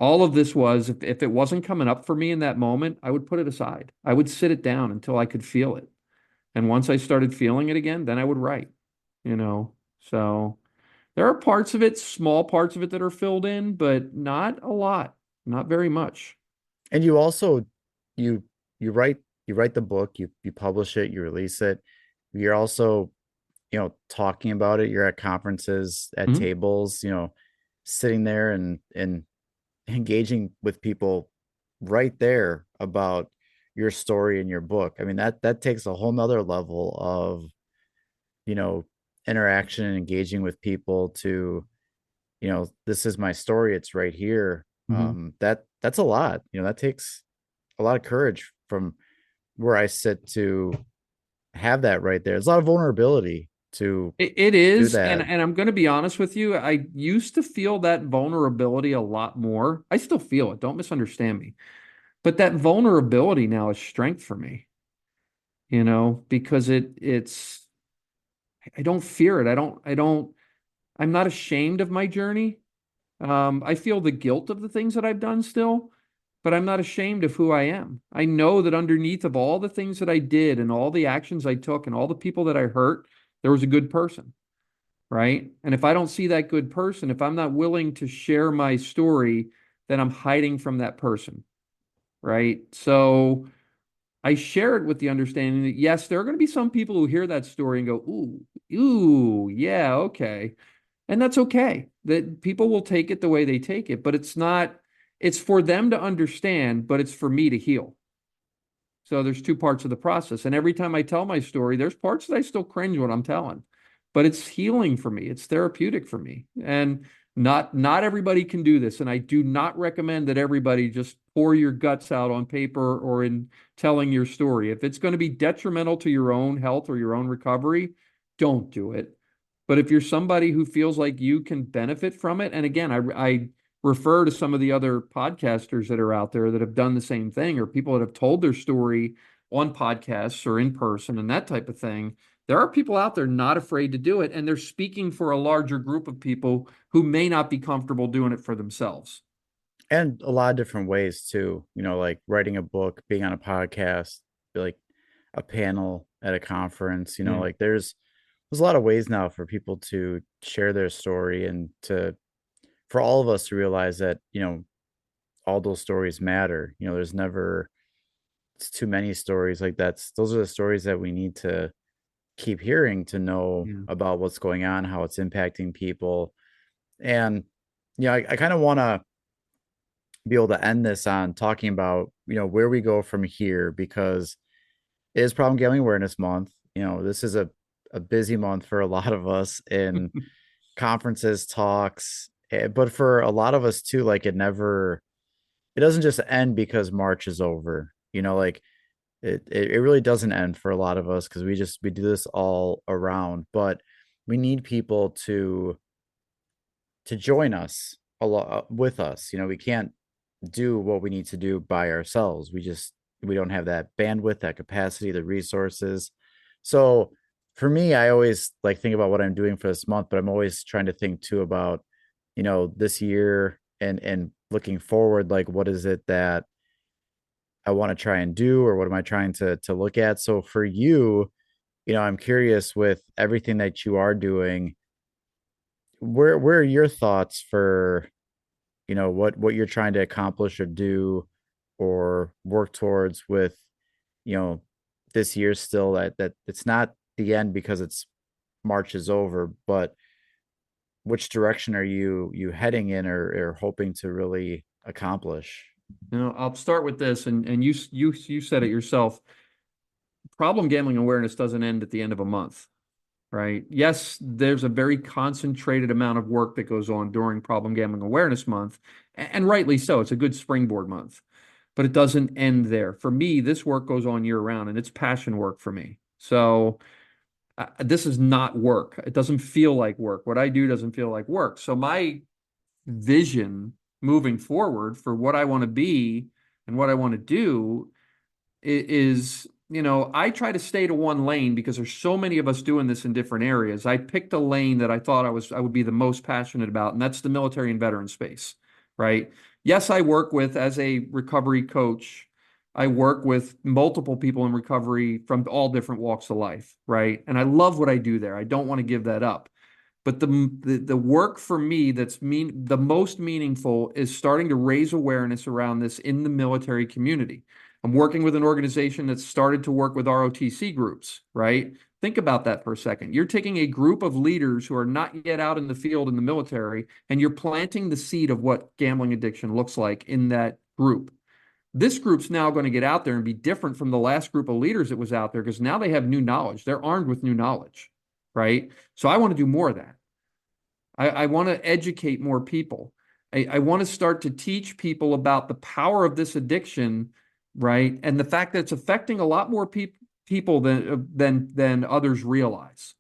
All of this was, if it wasn't coming up for me in that moment, I would put it aside. I would sit it down until I could feel it. And once I started feeling it again, then I would write, you know. So there are parts of it, small parts of it that are filled in, but not a lot, not very much. And you also you you write the book, you publish it, you release it. You're also, talking about it. You're at conferences, at Mhm. tables, sitting there and engaging with people right there about your story and your book. I mean, that takes a whole nother level of, you know, interaction and engaging with people to, this is my story. It's right here. Mhm. That's a lot. That takes a lot of courage from where I sit to have that right there. There's a lot of vulnerability to It do is, and that. I'm going to be honest with you. I used to feel that vulnerability a lot more. I still feel it. Don't misunderstand me. But that vulnerability now is strength for me, because I don't fear it. I'm not ashamed of my journey. I feel the guilt of the things that I've done still, but I'm not ashamed of who I am. I know that underneath of all the things that I did and all the actions I took and all the people that I hurt, there was a good person, right? And if I don't see that good person, if I'm not willing to share my story, then I'm hiding from that person, right? So I share it with the understanding that yes, there are going to be some people who hear that story and go, ooh, ooh, yeah, okay. And that's okay. That people will take it the way they take it, but it's for them to understand, but it's for me to heal. So there's two parts of the process. And every time I tell my story, there's parts that I still cringe when I'm telling, but it's healing for me. It's therapeutic for me. And not everybody can do this. And I do not recommend that everybody just pour your guts out on paper or in telling your story. If it's going to be detrimental to your own health or your own recovery, don't do it. But if you're somebody who feels like you can benefit from it, and again, I refer to some of the other podcasters that are out there that have done the same thing, or people that have told their story on podcasts or in person and that type of thing. There are people out there not afraid to do it, and they're speaking for a larger group of people who may not be comfortable doing it for themselves. And a lot of different ways too, like writing a book, being on a podcast, like a panel at a conference, Yeah. like there's a lot of ways now for people to share their story and for all of us to realize that, all those stories matter. There's never it's too many stories. Like those are the stories that we need to keep hearing to know Yeah. about what's going on, how it's impacting people. And I kind of want to be able to end this on talking about, where we go from here, because it is Problem Gambling Awareness Month. This is a busy month for a lot of us in conferences, talks, but for a lot of us too, like it doesn't just end because March is over. Like it really doesn't end for a lot of us because we do this all around, but we need people to join us a lot with us. We can't do what we need to do by ourselves. We don't have that bandwidth, that capacity, the resources. So for me, I always like think about what I'm doing for this month, but I'm always trying to think too about, this year and looking forward, like what is it that I want to try and do, or what am I trying to look at? So for you, I'm curious with everything that you are doing, where are your thoughts for, what you're trying to accomplish or do or work towards with, you know this year still, that it's not the end because it's March is over, but which direction are you heading in, or hoping to really accomplish? I'll start with this, and you said it yourself. Problem gambling awareness doesn't end at the end of a month, right? Yes, there's a very concentrated amount of work that goes on during Problem Gambling Awareness Month, and rightly so. It's a good springboard month, but it doesn't end there. For me, this work goes on year round, and it's passion work for me. So this is not work. It doesn't feel like work. What I do doesn't feel like work. So my vision moving forward for what I want to be and what I want to do is, I try to stay to one lane because there's so many of us doing this in different areas. I picked a lane that I thought I would be the most passionate about, and that's the military and veteran space, right? Yes, I work with as a recovery coach. I work with multiple people in recovery from all different walks of life, right? And I love what I do there. I don't want to give that up. But the work for me that's the most meaningful is starting to raise awareness around this in the military community. I'm working with an organization that's started to work with ROTC groups, right? Think about that for a second. You're taking a group of leaders who are not yet out in the field in the military, and you're planting the seed of what gambling addiction looks like in that group. This group's now going to get out there and be different from the last group of leaders that was out there because now they have new knowledge. They're armed with new knowledge, right? So I want to do more of that. I want to educate more people. I want to start to teach people about the power of this addiction, right? And the fact that it's affecting a lot more people than others realize.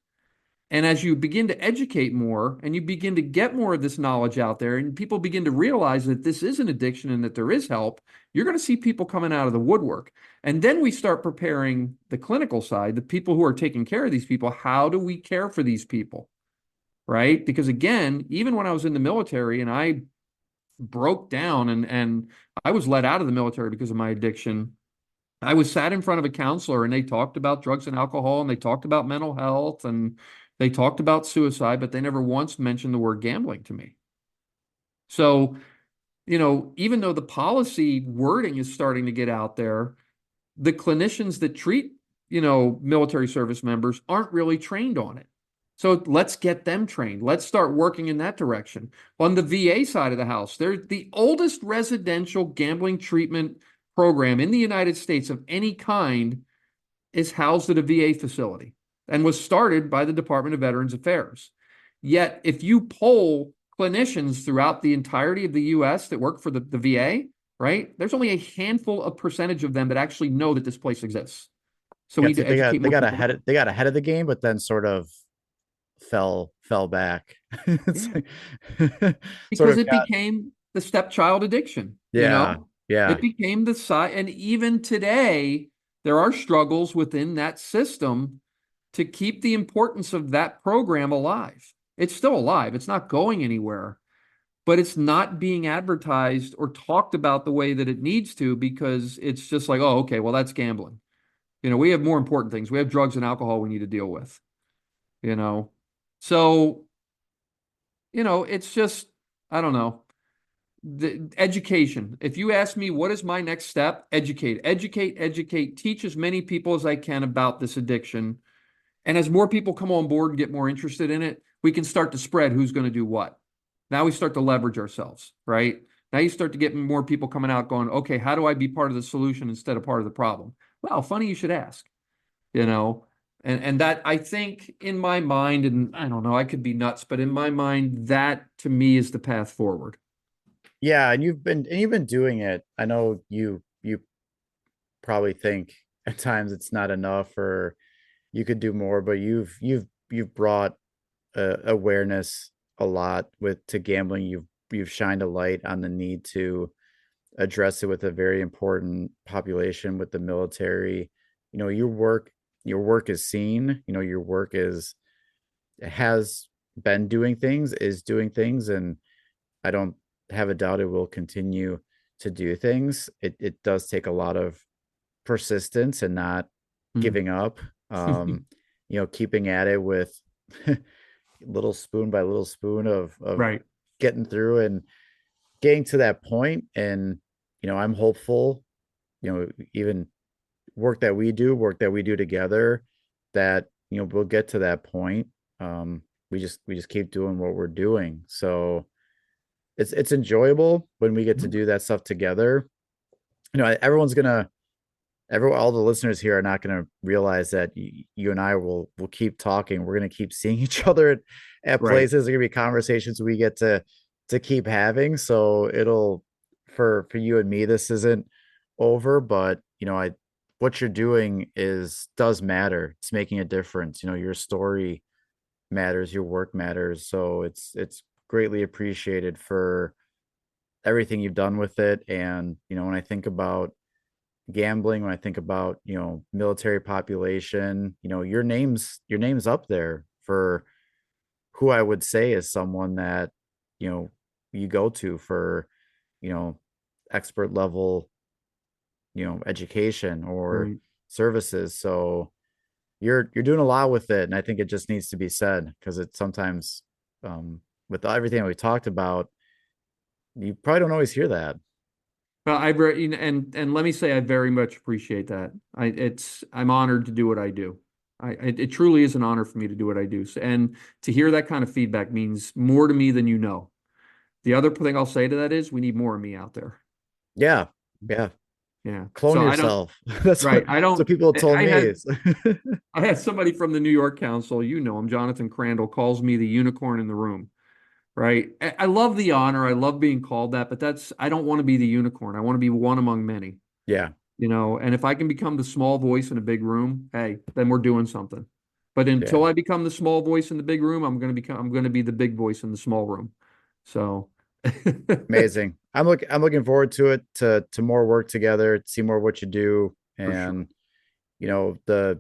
And as you begin to educate more and you begin to get more of this knowledge out there and people begin to realize that this is an addiction and that there is help, you're going to see people coming out of the woodwork. And then we start preparing the clinical side, the people who are taking care of these people. How do we care for these people? Right? Because again, even when I was in the military and I broke down and I was let out of the military because of my addiction, I was sat in front of a counselor and they talked about drugs and alcohol and they talked about mental health and they talked about suicide, but they never once mentioned the word gambling to me. So, even though the policy wording is starting to get out there, the clinicians that treat, military service members aren't really trained on it. So let's get them trained. Let's start working in that direction. On the VA side of the house, they're the oldest residential gambling treatment program in the United States of any kind is housed at a VA facility and was started by the Department of Veterans Affairs. Yet, if you poll clinicians throughout the entirety of the US that work for the VA, right, there's only a handful of percentage of them that actually know that this place exists. So we need to educate more people. They got ahead of the game, but then sort of fell back. It's Yeah. like, sort Because of it got became the stepchild addiction, yeah, yeah. It became the side. And even today, there are struggles within that system to keep the importance of that program alive. It's still alive. It's not going anywhere, but it's not being advertised or talked about the way that it needs to because it's just like, oh, okay, well, that's gambling. We have more important things. We have drugs and alcohol we need to deal with, you know. So, it's just, I don't know. The education. If you ask me what is my next step, educate, teach as many people as I can about this addiction. And as more people come on board and get more interested in it, we can start to spread who's going to do what. Now we start to leverage ourselves, right? Now you start to get more people coming out going, okay, how do I be part of the solution instead of part of the problem? Well, funny you should ask, you know? And that I think in my mind, and I don't know, I could be nuts, but in my mind, that to me is the path forward. Yeah, and you've been doing it. I know you probably think at times it's not enough or you could do more, but you've brought awareness a lot with to gambling. You've shined a light on the need to address it with a very important population with the military. Your work is seen. Your work has been doing things, is doing things, and I don't have a doubt it will continue to do things. It does take a lot of persistence and not Mm. giving up. Keeping at it with little spoon by little spoon of Right. getting through and getting to that point. And I'm hopeful, even work that we do together, that we'll get to that point. We just keep doing what we're doing. So it's enjoyable when we get to do that stuff together. Everyone's gonna all the listeners here are not going to realize that you and I will keep talking. We're going to keep seeing each other at Right. places. There's going to be conversations we get to keep having. So it'll for you and me, this isn't over, but what you're doing does matter. It's making a difference. Your story matters, your work matters. So it's greatly appreciated for everything you've done with it. And when I think about gambling, when I think about military population, your name's up there for who I would say is someone that you go to for you know expert level education or Right. services. So you're doing a lot with it, and I think it just needs to be said, because it's sometimes, with everything we talked about, you probably don't always hear that. Well, and let me say I very much appreciate that. I'm honored to do what I do. It truly is an honor for me to do what I do. And to hear that kind of feedback means more to me than you know. The other thing I'll say to that is we need more of me out there. Yeah, yeah. Yeah. Clone So I don't, yourself. That's right. what people have told me. I had somebody from the New York Council, him, Jonathan Crandall, calls me the unicorn in the room. Right. I love the honor. I love being called that, but I don't want to be the unicorn. I want to be one among many, Yeah, and if I can become the small voice in a big room, hey, then we're doing something. But yeah. until I become the small voice in the big room, I'm going to be the big voice in the small room. So Amazing. I'm looking forward to it, to more work together, see more of what you do. for sure. And the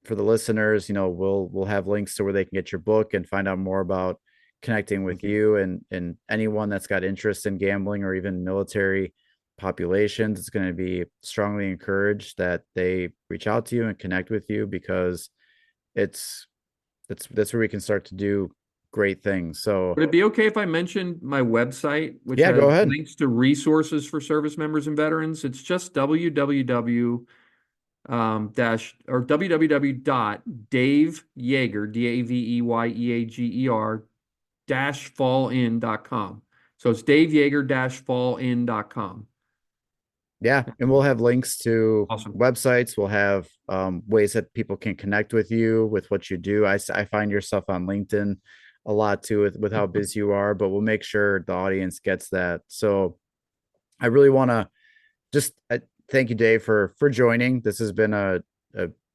for the listeners, we'll have links to where they can get your book and find out more about connecting with Thank you. you, and anyone that's got interest in gambling or even military populations. It's going to be strongly encouraged that they reach out to you and connect with you, because it's that's where we can start to do great things. So Would it be okay if I mentioned my website, which yeah, go has ahead. links to resources for service members and veterans? It's just www dash or www.daveyeager, DAVEYEAGER -fallin.com. So it's daveyeager-fallin.com. Yeah, and we'll have links to Awesome. websites. We'll have ways that people can connect with you with what you do. I find your stuff on LinkedIn a lot too, with how busy you are, but we'll make sure the audience gets that. So I really want to just thank you, Dave, for joining. This has been a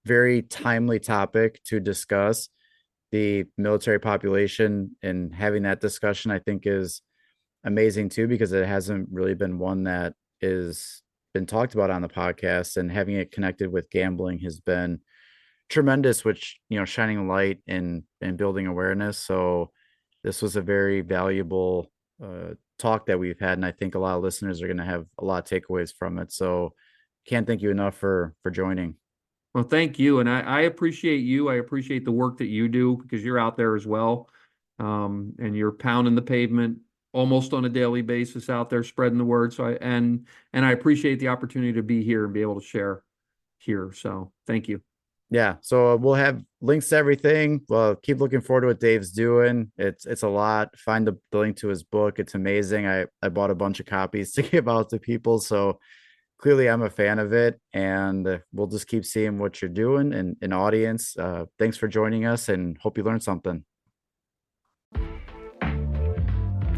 very timely topic to discuss. The military population, and having that discussion, I think, is amazing too, because it hasn't really been one that is been talked about on the podcast, and having it connected with gambling has been tremendous, which, shining a light and building awareness. So this was a very valuable talk that we've had, and I think a lot of listeners are going to have a lot of takeaways from it. So can't thank you enough for joining. Well, thank you. And I appreciate you. I appreciate the work that you do, because you're out there as well. And you're pounding the pavement almost on a daily basis out there, spreading the word. So and I appreciate the opportunity to be here and be able to share here. So thank you. Yeah, so we'll have links to everything. Well, keep looking forward to what Dave's doing. It's a lot. Find the link to his book. It's amazing. I bought a bunch of copies to give out to people. So clearly I'm a fan of it, and we'll just keep seeing what you're doing. And an audience, thanks for joining us, and hope you learned something.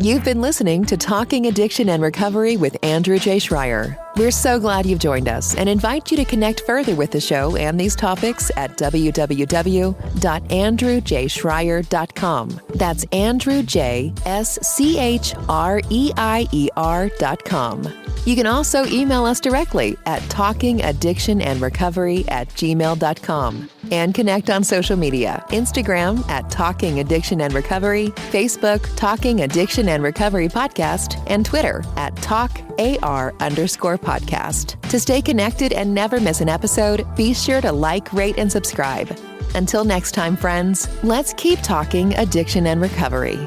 You've been listening to Talking Addiction and Recovery with Andrew J. Schreier. We're so glad you've joined us and invite you to connect further with the show and these topics at www.andrewjschreier.com. That's Andrew J. SCHREIER.com. You can also email us directly at talkingaddictionandrecovery@gmail.com, and connect on social media, Instagram at Talking Addiction and Recovery, Facebook Talking Addiction and Recovery Podcast, and Twitter at TalkAR_podcast. To stay connected and never miss an episode, be sure to like, rate, and subscribe. Until next time, friends, let's keep talking addiction and recovery.